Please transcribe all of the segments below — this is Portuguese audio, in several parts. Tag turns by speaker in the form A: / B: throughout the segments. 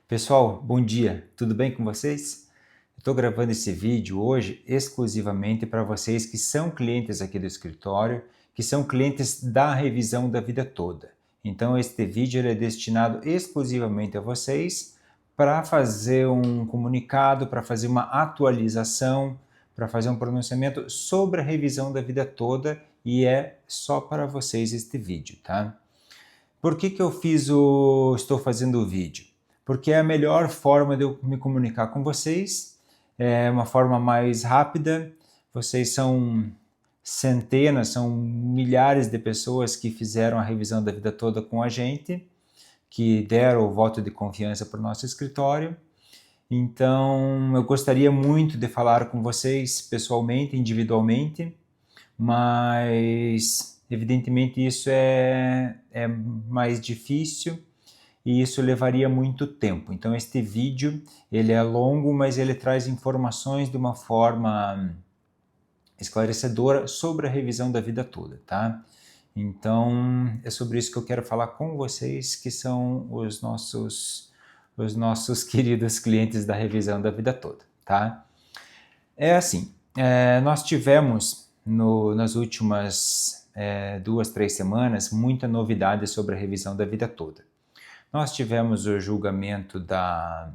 A: Pessoal, bom dia, tudo bem com vocês? Estou gravando esse vídeo hoje exclusivamente para vocês que são clientes aqui do escritório, que são clientes da revisão da vida toda. Então este vídeo é destinado exclusivamente a vocês para fazer um comunicado, para fazer uma atualização, para fazer um pronunciamento sobre a revisão da vida toda e é só para vocês este vídeo, tá? Por que eu estou fazendo o vídeo? Porque é a melhor forma de eu me comunicar com vocês, é uma forma mais rápida. Vocês são centenas, são milhares de pessoas que fizeram a revisão da vida toda com a gente, que deram o voto de confiança para o nosso escritório. Então, eu gostaria muito de falar com vocês pessoalmente, individualmente, mas evidentemente isso é mais difícil e isso levaria muito tempo. Então este vídeo ele é longo, mas ele traz informações de uma forma esclarecedora sobre a revisão da vida toda, tá? Então é sobre isso que eu quero falar com vocês, que são os nossos queridos clientes da revisão da vida toda, tá? É assim, nós tivemos nas últimas 2, 3 semanas muita novidade sobre a revisão da vida toda. Nós tivemos o julgamento da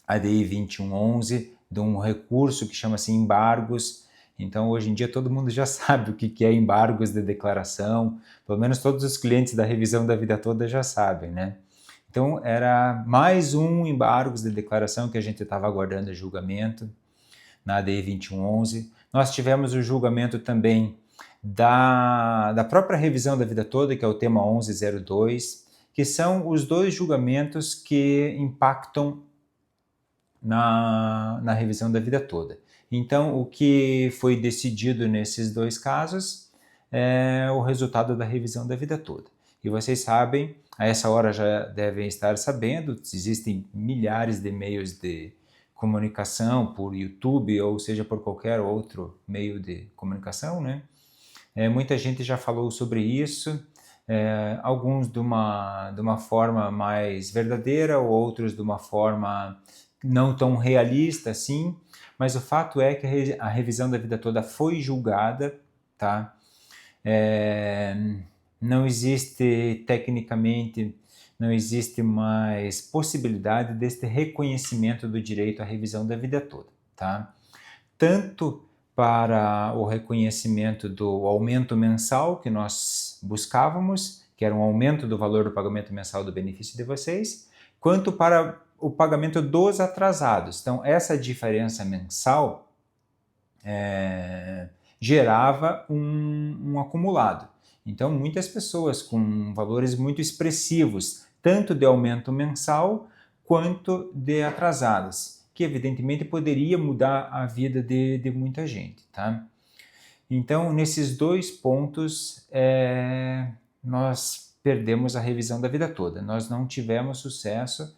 A: ADI 2111, de um recurso que chama-se embargos. Então, hoje em dia, todo mundo já sabe o que é embargos de declaração, pelo menos todos os clientes da revisão da vida toda já sabem, né? Então, era mais um embargos de declaração que a gente estava aguardando o julgamento na ADI 2111. Nós tivemos o julgamento também da própria revisão da vida toda, que é o tema 1102, que são os dois julgamentos que impactam na revisão da vida toda. Então, o que foi decidido nesses dois casos é o resultado da revisão da vida toda. E vocês sabem, a essa hora já devem estar sabendo, existem milhares de meios de comunicação por YouTube, ou seja, por qualquer outro meio de comunicação, né? Muita gente já falou sobre isso, alguns de uma forma mais verdadeira, outros de uma forma não tão realista assim, mas o fato é que a revisão da vida toda foi julgada, tá? Não existe, tecnicamente, não existe mais possibilidade deste reconhecimento do direito à revisão da vida toda, tá? Tanto para o reconhecimento do aumento mensal que nós buscávamos, que era um aumento do valor do pagamento mensal do benefício de vocês, quanto para o pagamento dos atrasados. Então, essa diferença mensal gerava um acumulado. Então, muitas pessoas com valores muito expressivos, tanto de aumento mensal quanto de atrasadas, que evidentemente poderia mudar a vida de muita gente, tá? Então, nesses dois pontos, nós perdemos a revisão da vida toda. Nós não tivemos sucesso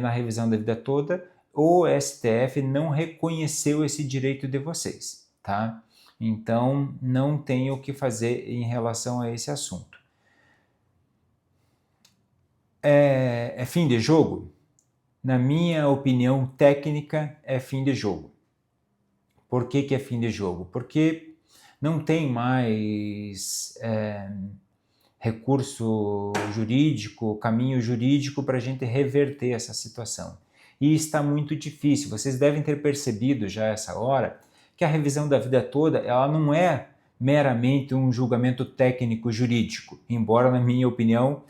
A: na revisão da vida toda. O STF não reconheceu esse direito de vocês, tá? Então, não tem o que fazer em relação a esse assunto. É fim de jogo? Na minha opinião técnica, é fim de jogo. Por que é fim de jogo? Porque não tem mais recurso jurídico, caminho jurídico para a gente reverter essa situação. E está muito difícil. Vocês devem ter percebido já essa hora que a revisão da vida toda ela não é meramente um julgamento técnico jurídico, embora, na minha opinião,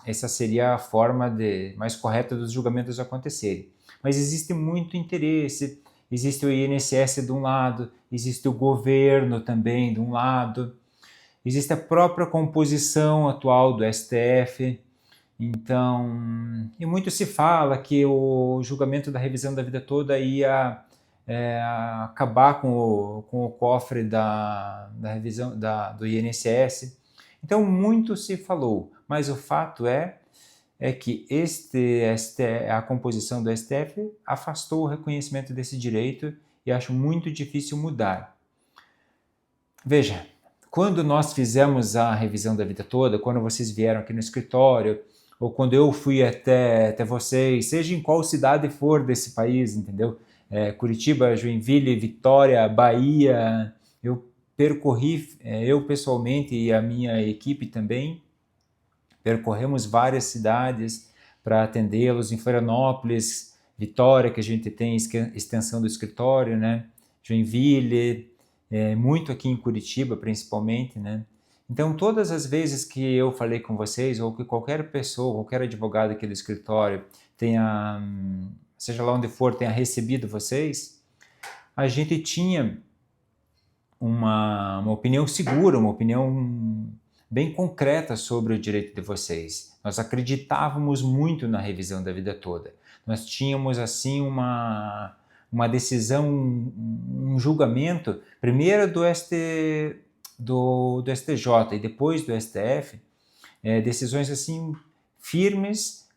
A: essa seria a forma mais correta dos julgamentos acontecerem. Mas existe muito interesse, existe o INSS de um lado, existe o governo também de um lado, existe a própria composição atual do STF. Então, e muito se fala que o julgamento da revisão da vida toda ia acabar com o cofre da revisão do INSS. Então, muito se falou, mas o fato é que a composição do STF afastou o reconhecimento desse direito e acho muito difícil mudar. Veja, quando nós fizemos a revisão da vida toda, quando vocês vieram aqui no escritório, ou quando eu fui até vocês, seja em qual cidade for desse país, entendeu? Curitiba, Joinville, Vitória, Bahia, eu percorri, eu pessoalmente e a minha equipe também, percorremos várias cidades para atendê-los, em Florianópolis, Vitória, que a gente tem extensão do escritório, né? Joinville, muito aqui em Curitiba principalmente, né? Então, todas as vezes que eu falei com vocês, ou que qualquer pessoa, qualquer advogado aqui do escritório tenha, seja lá onde for, tenha recebido vocês, a gente tinha uma opinião segura, uma opinião bem concreta sobre o direito de vocês. Nós acreditávamos muito na revisão da vida toda. Nós tínhamos, assim, uma decisão, um julgamento, primeiro do STJ e depois do STF, decisões assim firmes,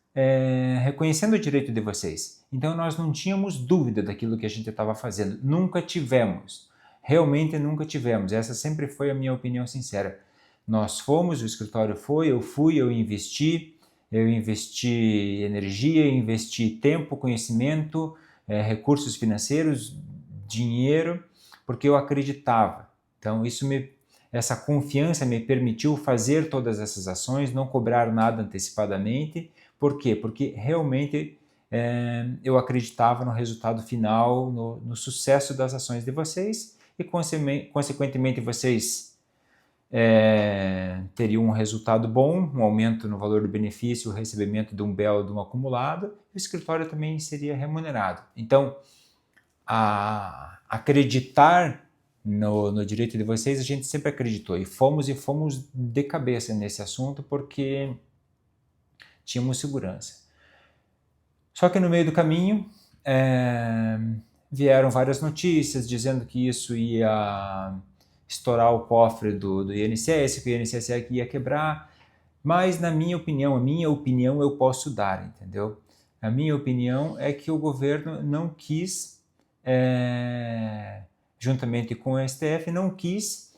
A: reconhecendo o direito de vocês. Então nós não tínhamos dúvida daquilo que a gente estava fazendo, nunca tivemos, realmente nunca tivemos. Essa sempre foi a minha opinião sincera. Nós fomos, o escritório foi, eu fui, eu investi energia, investi tempo, conhecimento, recursos financeiros, dinheiro, porque eu acreditava. Então essa confiança me permitiu fazer todas essas ações, não cobrar nada antecipadamente. Por quê? Porque realmente eu acreditava no resultado final, no sucesso das ações de vocês e, consequentemente, vocês teriam um resultado bom, um aumento no valor do benefício, o recebimento de um belo de um acumulado, e o escritório também seria remunerado. Então, acreditar no direito de vocês, a gente sempre acreditou e fomos de cabeça nesse assunto porque tínhamos segurança. Só que no meio do caminho vieram várias notícias dizendo que isso ia estourar o cofre do INSS, que o INSS ia quebrar, mas na minha opinião, eu posso dar, entendeu? A minha opinião é que o governo não quis, juntamente com o STF, não quis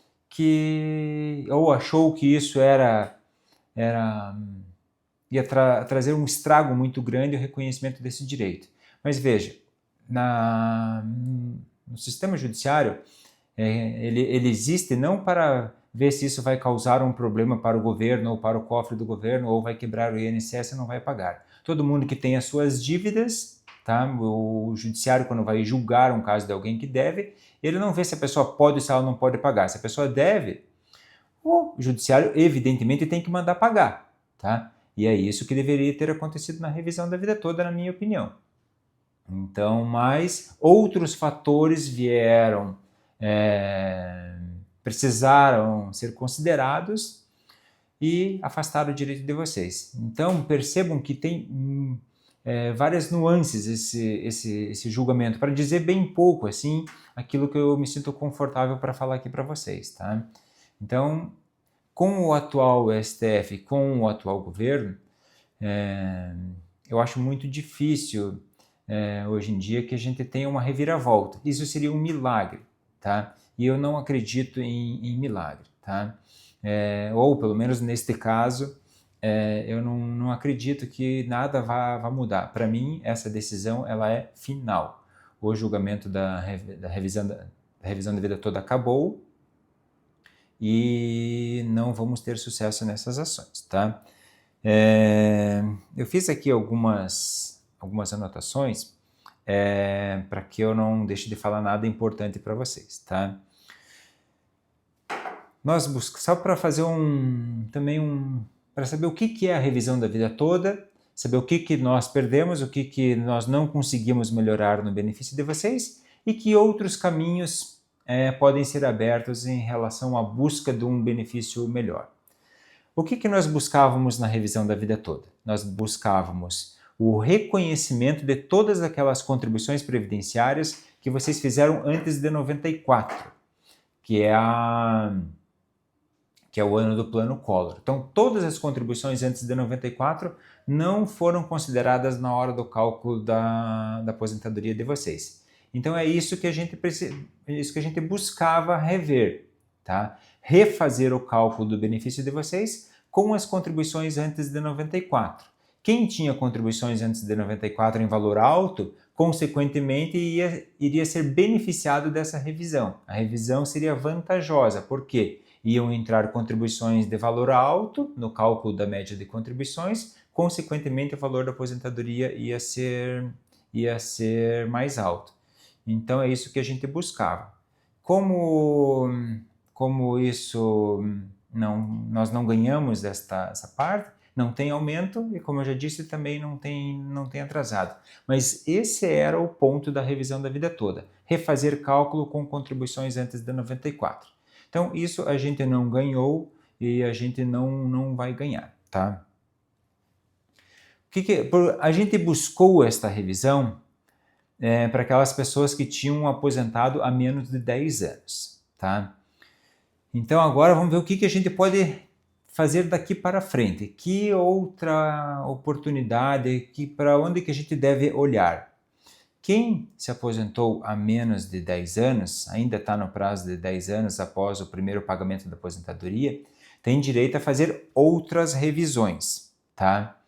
A: ou achou que isso ia trazer um estrago muito grande o reconhecimento desse direito. Mas veja, no sistema judiciário, ele existe não para ver se isso vai causar um problema para o governo ou para o cofre do governo ou vai quebrar o INSS e não vai pagar. Todo mundo que tem as suas dívidas, tá? O judiciário, quando vai julgar um caso de alguém que deve, ele não vê se a pessoa pode ou se ela não pode pagar. Se a pessoa deve, o judiciário evidentemente tem que mandar pagar, tá? E é isso que deveria ter acontecido na revisão da vida toda, na minha opinião. Então, mas outros fatores vieram, precisaram ser considerados e afastaram o direito de vocês. Então, percebam que tem várias nuances esse julgamento, para dizer bem pouco, assim, aquilo que eu me sinto confortável para falar aqui para vocês, tá? Então, com o atual STF, com o atual governo, eu acho muito difícil hoje em dia que a gente tenha uma reviravolta. Isso seria um milagre, tá? E eu não acredito em milagre, tá? Ou pelo menos neste caso, eu não acredito que nada vá mudar. Para mim, essa decisão ela é final. O julgamento da revisão da vida toda acabou e não vamos ter sucesso nessas ações, tá? Eu fiz aqui algumas anotações para que eu não deixe de falar nada importante para vocês, tá? Nós buscamos, só para fazer para saber o que é a revisão da vida toda, saber o que nós perdemos, o que nós não conseguimos melhorar no benefício de vocês e que outros caminhos podem ser abertos em relação à busca de um benefício melhor. O que nós buscávamos na revisão da vida toda? Nós buscávamos o reconhecimento de todas aquelas contribuições previdenciárias que vocês fizeram antes de 94, que é o ano do Plano Collor. Então, todas as contribuições antes de 94 não foram consideradas na hora do cálculo da aposentadoria de vocês. Então, é isso que a gente buscava rever, tá? Refazer o cálculo do benefício de vocês com as contribuições antes de 94. quem tinha contribuições antes de 94 em valor alto, consequentemente iria ser beneficiado dessa revisão. A revisão seria vantajosa, porque iam entrar contribuições de valor alto no cálculo da média de contribuições, consequentemente o valor da aposentadoria ia ser mais alto. Então é isso que a gente buscava. Como isso nós não ganhamos essa parte, não tem aumento e, como eu já disse, também não tem atrasado. Mas esse era o ponto da revisão da vida toda, refazer cálculo com contribuições antes de 94. Então isso a gente não ganhou e a gente não vai ganhar, tá? A gente buscou esta revisão para aquelas pessoas que tinham aposentado há menos de 10 anos, tá? Então agora vamos ver o que a gente pode fazer daqui para frente. Que outra oportunidade, para onde que a gente deve olhar? Quem se aposentou há menos de 10 anos, ainda está no prazo de 10 anos após o primeiro pagamento da aposentadoria, tem direito a fazer outras revisões, tá?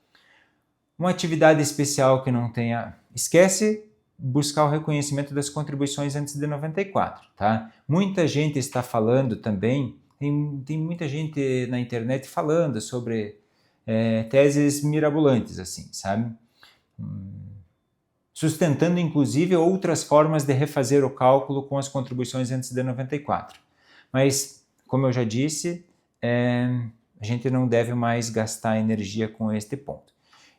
A: Uma atividade especial que não tenha... Esquece buscar o reconhecimento das contribuições antes de 94, tá? Muita gente está falando também, tem muita gente na internet falando sobre teses mirabolantes, assim, sabe? Sustentando, inclusive, outras formas de refazer o cálculo com as contribuições antes de 94. Mas, como eu já disse, a gente não deve mais gastar energia com este ponto.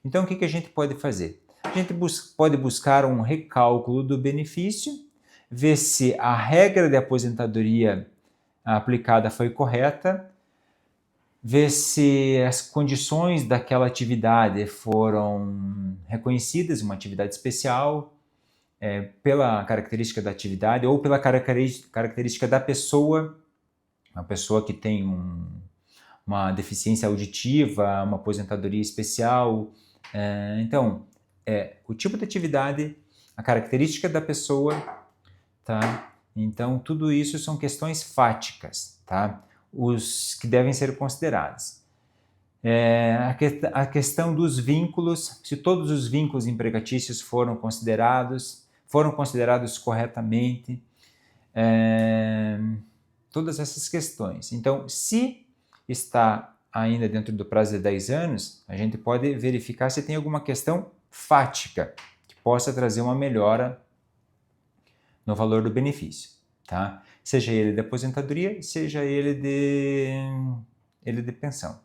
A: Então, o que a gente pode fazer? A gente pode buscar um recálculo do benefício, ver se a regra de aposentadoria aplicada foi correta, ver se as condições daquela atividade foram reconhecidas, uma atividade especial, pela característica da atividade ou pela característica da pessoa, uma pessoa que tem uma deficiência auditiva, uma aposentadoria especial. Então, o tipo de atividade, a característica da pessoa, tá? Então, tudo isso são questões fáticas, tá? Os que devem ser considerados. A questão dos vínculos, se todos os vínculos empregatícios foram considerados corretamente, todas essas questões. Então, se está ainda dentro do prazo de 10 anos, a gente pode verificar se tem alguma questão fática que possa trazer uma melhora no valor do benefício, tá? Seja ele de aposentadoria, seja ele de pensão.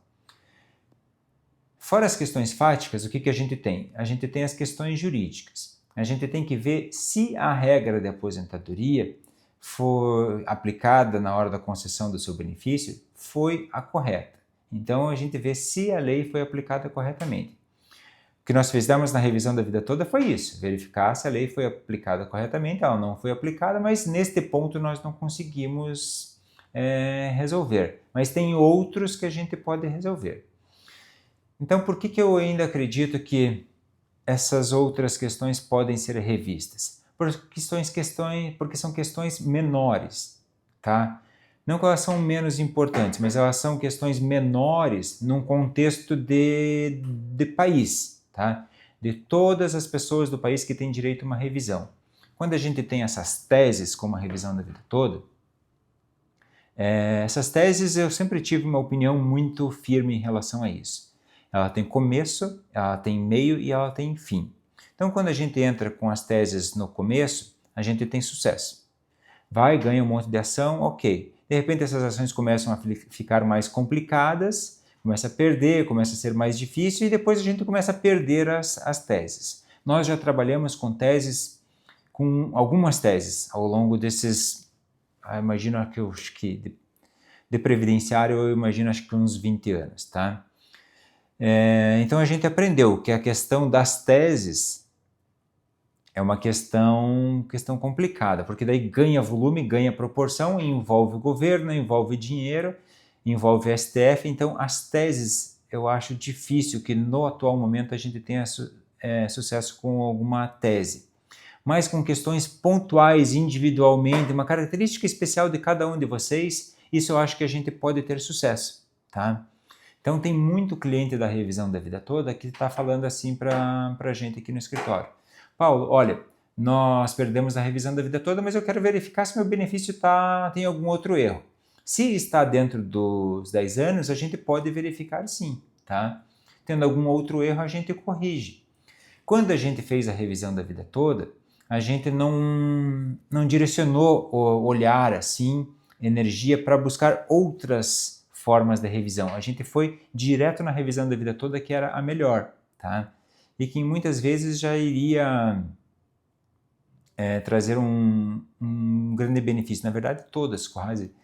A: Fora as questões fáticas, o que a gente tem? A gente tem as questões jurídicas. A gente tem que ver se a regra de aposentadoria for aplicada na hora da concessão do seu benefício, foi a correta. Então, a gente vê se a lei foi aplicada corretamente. O que nós fizemos na revisão da vida toda foi isso, verificar se a lei foi aplicada corretamente. Ela não foi aplicada, mas neste ponto nós não conseguimos resolver. Mas tem outros que a gente pode resolver. Então, por que eu ainda acredito que essas outras questões podem ser revistas? Porque são questões menores, tá? Não que elas são menos importantes, mas elas são questões menores num contexto de país, tá? De todas as pessoas do país que têm direito a uma revisão. Quando a gente tem essas teses como a revisão da vida toda, essas teses eu sempre tive uma opinião muito firme em relação a isso. Ela tem começo, ela tem meio e ela tem fim. Então, quando a gente entra com as teses no começo, a gente tem sucesso. Vai, ganha um monte de ação, ok. De repente, essas ações começam a ficar mais complicadas, começa a perder, começa a ser mais difícil e depois a gente começa a perder as teses. Nós já trabalhamos com algumas teses ao longo desses, imagino que de previdenciário, eu imagino acho que uns 20 anos, tá? Então a gente aprendeu que a questão das teses é uma questão complicada, porque daí ganha volume, ganha proporção, envolve o governo, envolve dinheiro, envolve STF. Então as teses eu acho difícil que no atual momento a gente tenha sucesso com alguma tese. Mas com questões pontuais, individualmente, uma característica especial de cada um de vocês, isso eu acho que a gente pode ter sucesso, tá? Então tem muito cliente da revisão da vida toda que está falando assim para a gente aqui no escritório. Paulo, olha, nós perdemos a revisão da vida toda, mas eu quero verificar se meu benefício tem algum outro erro. Se está dentro dos 10 anos, a gente pode verificar sim, tá? Tendo algum outro erro, a gente corrige. Quando a gente fez a revisão da vida toda, a gente não direcionou o olhar assim, energia para buscar outras formas de revisão. A gente foi direto na revisão da vida toda, que era a melhor, tá? E que muitas vezes já iria trazer um grande benefício. Na verdade, todas quase,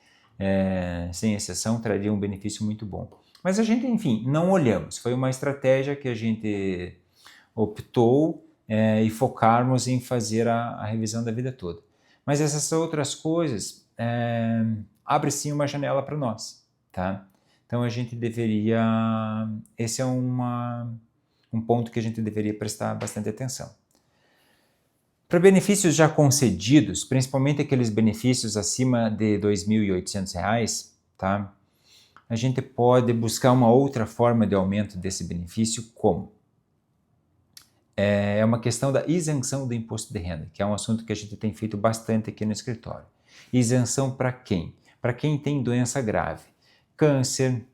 A: sem exceção, trariam um benefício muito bom. Mas a gente, enfim, não olhamos. Foi uma estratégia que a gente optou e focarmos em fazer a revisão da vida toda. Mas essas outras coisas abre sim uma janela para nós, tá? Então a gente deveria, esse é um ponto que a gente deveria prestar bastante atenção. Para benefícios já concedidos, principalmente aqueles benefícios acima de R$ 2.800, tá? A gente pode buscar uma outra forma de aumento desse benefício, como? É uma questão da isenção do imposto de renda, que é um assunto que a gente tem feito bastante aqui no escritório. Isenção para quem? Para quem tem doença grave. Câncer,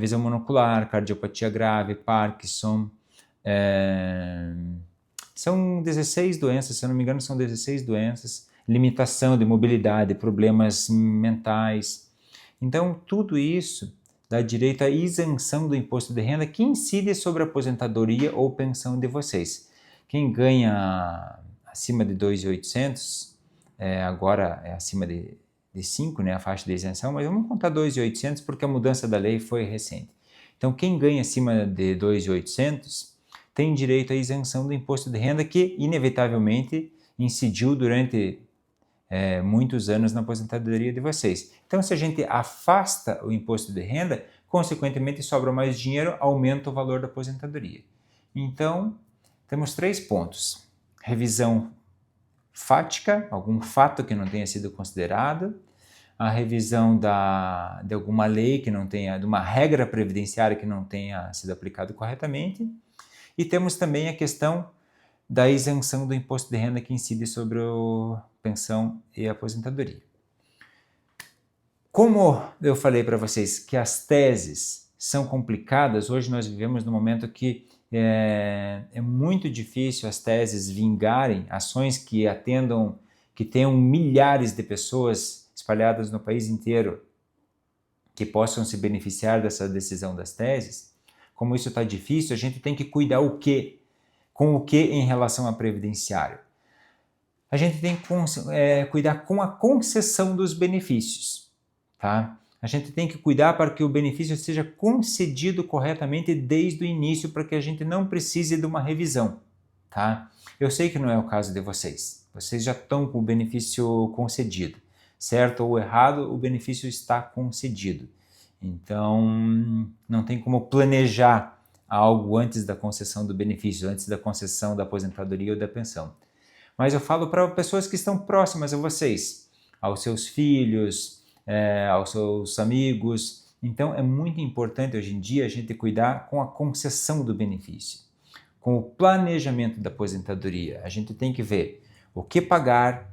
A: visão monocular, cardiopatia grave, Parkinson. São 16 doenças, se eu não me engano, são 16 doenças. Limitação de mobilidade, problemas mentais. Então, tudo isso dá direito à isenção do imposto de renda que incide sobre a aposentadoria ou pensão de vocês. Quem ganha acima de 2.800, agora é acima de 5, né, a faixa de isenção, mas vamos contar 2.800 porque a mudança da lei foi recente. Então, quem ganha acima de 2.800 tem direito à isenção do imposto de renda que, inevitavelmente, incidiu durante muitos anos na aposentadoria de vocês. Então, se a gente afasta o imposto de renda, consequentemente sobra mais dinheiro, aumenta o valor da aposentadoria. Então, temos 3 pontos. Revisão fática, algum fato que não tenha sido considerado, a revisão de alguma lei que não tenha, de uma regra previdenciária que não tenha sido aplicado corretamente, e temos também a questão da isenção do imposto de renda que incide sobre a pensão e a aposentadoria. Como eu falei para vocês que as teses são complicadas, hoje nós vivemos num momento que é muito difícil as teses vingarem, ações que atendam, que tenham milhares de pessoas espalhadas no país inteiro que possam se beneficiar dessa decisão das teses. Como isso está difícil, a gente tem que cuidar com o que em relação a previdenciário? A gente tem que cuidar com a concessão dos benefícios, tá? A gente tem que cuidar para que o benefício seja concedido corretamente desde o início, para que a gente não precise de uma revisão, tá? Eu sei que não é o caso de vocês. Vocês já estão com o benefício concedido. Certo ou errado, o benefício está concedido. Então, não tem como planejar algo antes da concessão do benefício, antes da concessão da aposentadoria ou da pensão. Mas eu falo para pessoas que estão próximas a vocês, aos seus filhos, aos seus amigos. Então, é muito importante hoje em dia a gente cuidar com a concessão do benefício, com o planejamento da aposentadoria. A gente tem que ver o que pagar,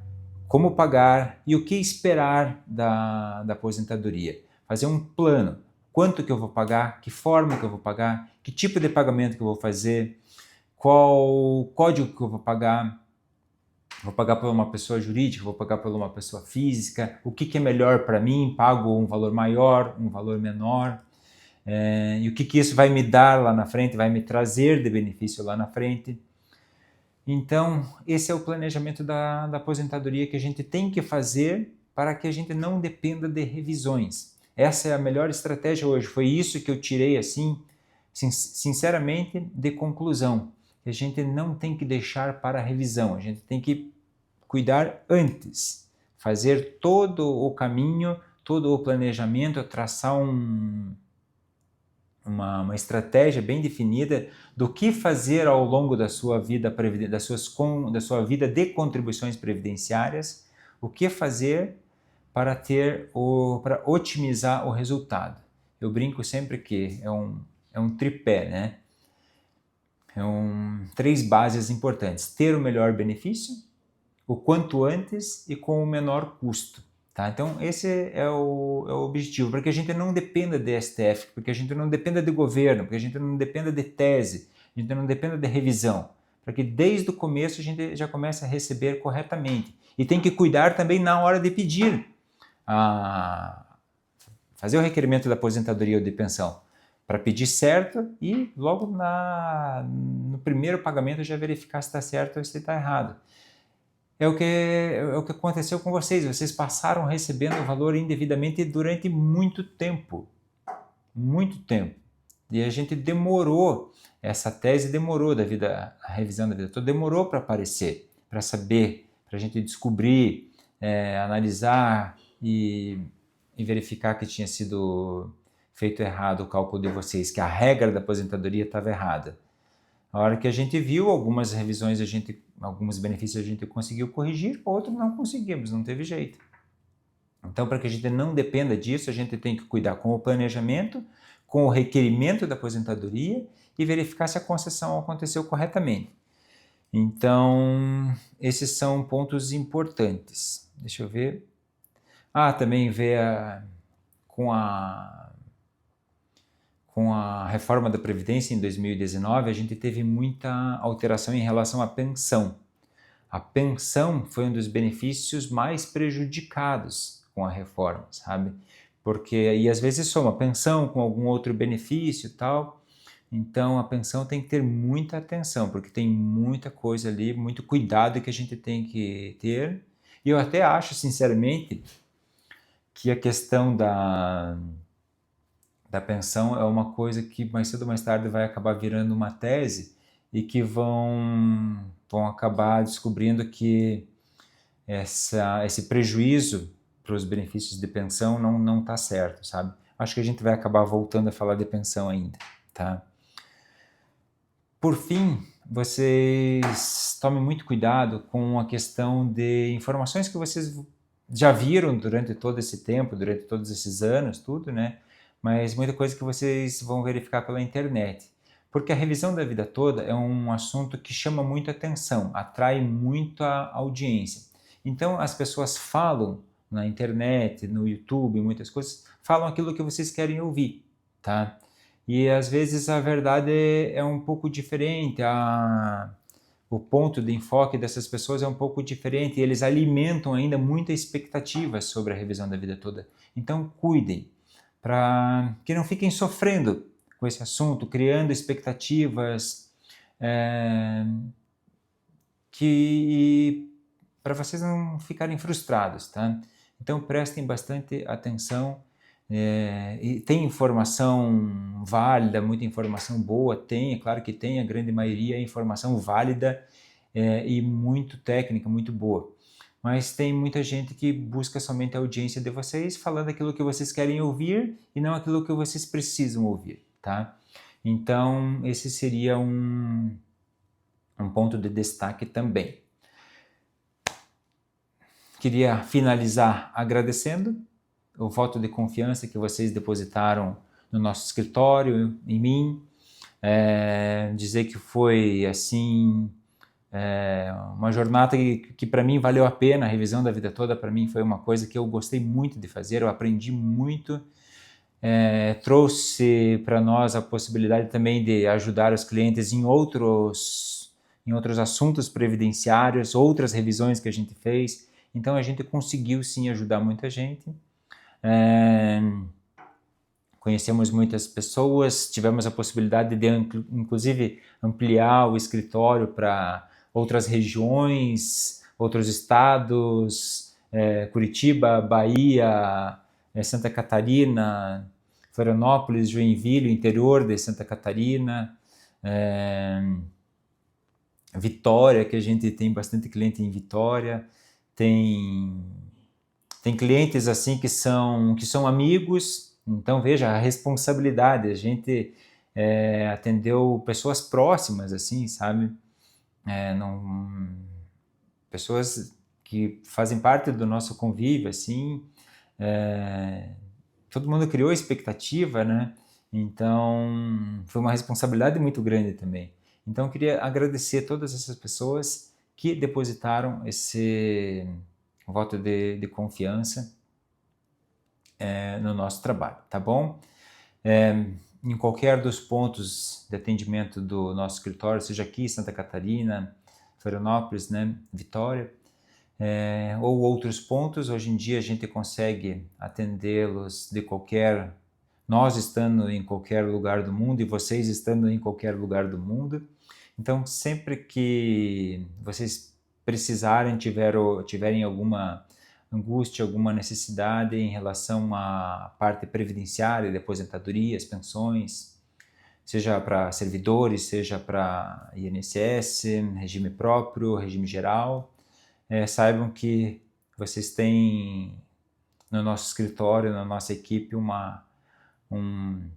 A: como pagar e o que esperar da aposentadoria. Fazer um plano. Quanto que eu vou pagar, que forma que eu vou pagar, que tipo de pagamento que eu vou fazer, qual código que eu vou pagar por uma pessoa jurídica, vou pagar por uma pessoa física, o que é melhor para mim, pago um valor maior, um valor menor, e o que isso vai me dar lá na frente, vai me trazer de benefício lá na frente. Então, esse é o planejamento da aposentadoria que a gente tem que fazer para que a gente não dependa de revisões. Essa é a melhor estratégia hoje. Foi isso que eu tirei, assim, sinceramente, de conclusão. A gente não tem que deixar para a revisão, a gente tem que cuidar antes. Fazer todo o caminho, todo o planejamento, traçar uma estratégia bem definida do que fazer ao longo da sua vida, da sua vida de contribuições previdenciárias, o que fazer para otimizar o resultado. eu brinco sempre que é um tripé, né? Três bases importantes: ter o melhor benefício, o quanto antes e com o menor custo. Tá? Então esse é o objetivo, para que a gente não dependa de STF, porque a gente não dependa de governo, porque a gente não dependa de tese, a gente não dependa de revisão, para que desde o começo a gente já comece a receber corretamente. E tem que cuidar também na hora de pedir, fazer o requerimento da aposentadoria ou de pensão, para pedir certo e logo no primeiro pagamento já verificar se está certo ou se está errado. É o que aconteceu com vocês. Vocês passaram recebendo o valor indevidamente durante muito tempo. Muito tempo. E a gente demorou, essa tese demorou a revisão da vida toda, demorou para aparecer, para saber, para a gente descobrir, analisar e verificar que tinha sido feito errado o cálculo de vocês, que a regra da aposentadoria estava errada. A hora que a gente viu, algumas revisões, alguns benefícios a gente conseguiu corrigir, outros não conseguimos, não teve jeito. Então, para que a gente não dependa disso, a gente tem que cuidar com o planejamento, com o requerimento da aposentadoria e verificar se a concessão aconteceu corretamente. Então, esses são pontos importantes. Deixa eu ver. Também ver com a reforma da Previdência em 2019, a gente teve muita alteração em relação à pensão. A pensão foi um dos benefícios mais prejudicados com a reforma, sabe? Porque, e às vezes soma pensão com algum outro benefício e tal. Então a pensão tem que ter muita atenção, porque tem muita coisa ali, muito cuidado que a gente tem que ter. E eu até acho, sinceramente, que a questão da pensão é uma coisa que mais cedo ou mais tarde vai acabar virando uma tese e que vão acabar descobrindo que esse prejuízo para os benefícios de pensão não está certo, sabe? Acho que a gente vai acabar voltando a falar de pensão ainda, tá? Por fim, vocês tomem muito cuidado com a questão de informações que vocês já viram durante todo esse tempo, durante todos esses anos, tudo, né? Mas muita coisa que vocês vão verificar pela internet. Porque a revisão da vida toda é um assunto que chama muito atenção, atrai muito a audiência. Então as pessoas falam na internet, no YouTube, muitas coisas, falam aquilo que vocês querem ouvir, tá? E às vezes a verdade é um pouco diferente, o ponto de enfoque dessas pessoas é um pouco diferente, e eles alimentam ainda muita expectativa sobre a revisão da vida toda. Então cuidem, para que não fiquem sofrendo com esse assunto, criando expectativas que para vocês não ficarem frustrados, tá? Então prestem bastante atenção. E tem informação válida, muita informação boa, tem, é claro que tem, a grande maioria é informação válida e muito técnica, muito boa. Mas tem muita gente que busca somente a audiência de vocês, falando aquilo que vocês querem ouvir e não aquilo que vocês precisam ouvir, tá? Então, esse seria um ponto de destaque também. Queria finalizar agradecendo o voto de confiança que vocês depositaram no nosso escritório, em mim, dizer que foi assim uma jornada que para mim valeu a pena. A revisão da vida toda para mim foi uma coisa que eu gostei muito de fazer, eu aprendi muito, trouxe para nós a possibilidade também de ajudar os clientes em outros assuntos previdenciários, outras revisões que a gente fez. Então a gente conseguiu sim ajudar muita gente. Conhecemos muitas pessoas, tivemos a possibilidade de inclusive ampliar o escritório para outras regiões, outros estados, Curitiba, Bahia, Santa Catarina, Florianópolis, Joinville, interior de Santa Catarina, Vitória, que a gente tem bastante cliente em Vitória, tem clientes assim que são amigos. Então veja a responsabilidade, a gente atendeu pessoas próximas, assim, sabe? Pessoas que fazem parte do nosso convívio, assim, todo mundo criou expectativa, né? Então, foi uma responsabilidade muito grande também. Então, eu queria agradecer todas essas pessoas que depositaram esse voto de confiança no nosso trabalho, tá bom? Em qualquer dos pontos de atendimento do nosso escritório, seja aqui, Santa Catarina, Florianópolis, né, Vitória, ou outros pontos, hoje em dia a gente consegue atendê-los de qualquer, nós estando em qualquer lugar do mundo e vocês estando em qualquer lugar do mundo. Então, sempre que vocês precisarem, tiverem alguma angústia, alguma necessidade em relação à parte previdenciária, de aposentadorias, pensões, seja para servidores, seja para INSS, regime próprio, regime geral, saibam que vocês têm no nosso escritório, na nossa equipe, um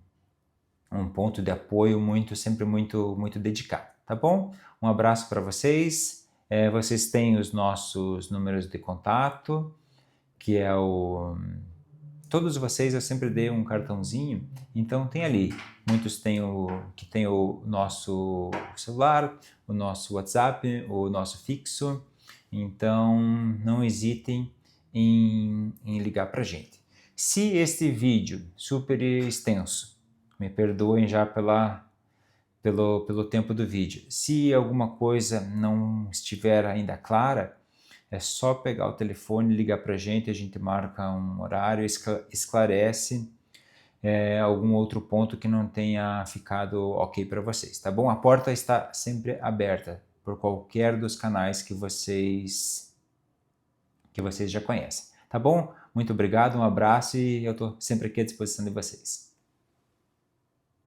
A: ponto de apoio sempre muito dedicado, tá bom? Um abraço para vocês. Vocês têm os nossos números de contato, que é todos vocês eu sempre dei um cartãozinho, então tem ali. Muitos têm o nosso celular, o nosso WhatsApp, o nosso fixo, então não hesitem em ligar para a gente. Se este vídeo super extenso, me perdoem já pelo tempo do vídeo, se alguma coisa não estiver ainda clara, é só pegar o telefone, ligar para a gente marca um horário, esclarece algum outro ponto que não tenha ficado ok para vocês, tá bom? A porta está sempre aberta por qualquer dos canais que vocês já conhecem, tá bom? Muito obrigado, um abraço e eu estou sempre aqui à disposição de vocês.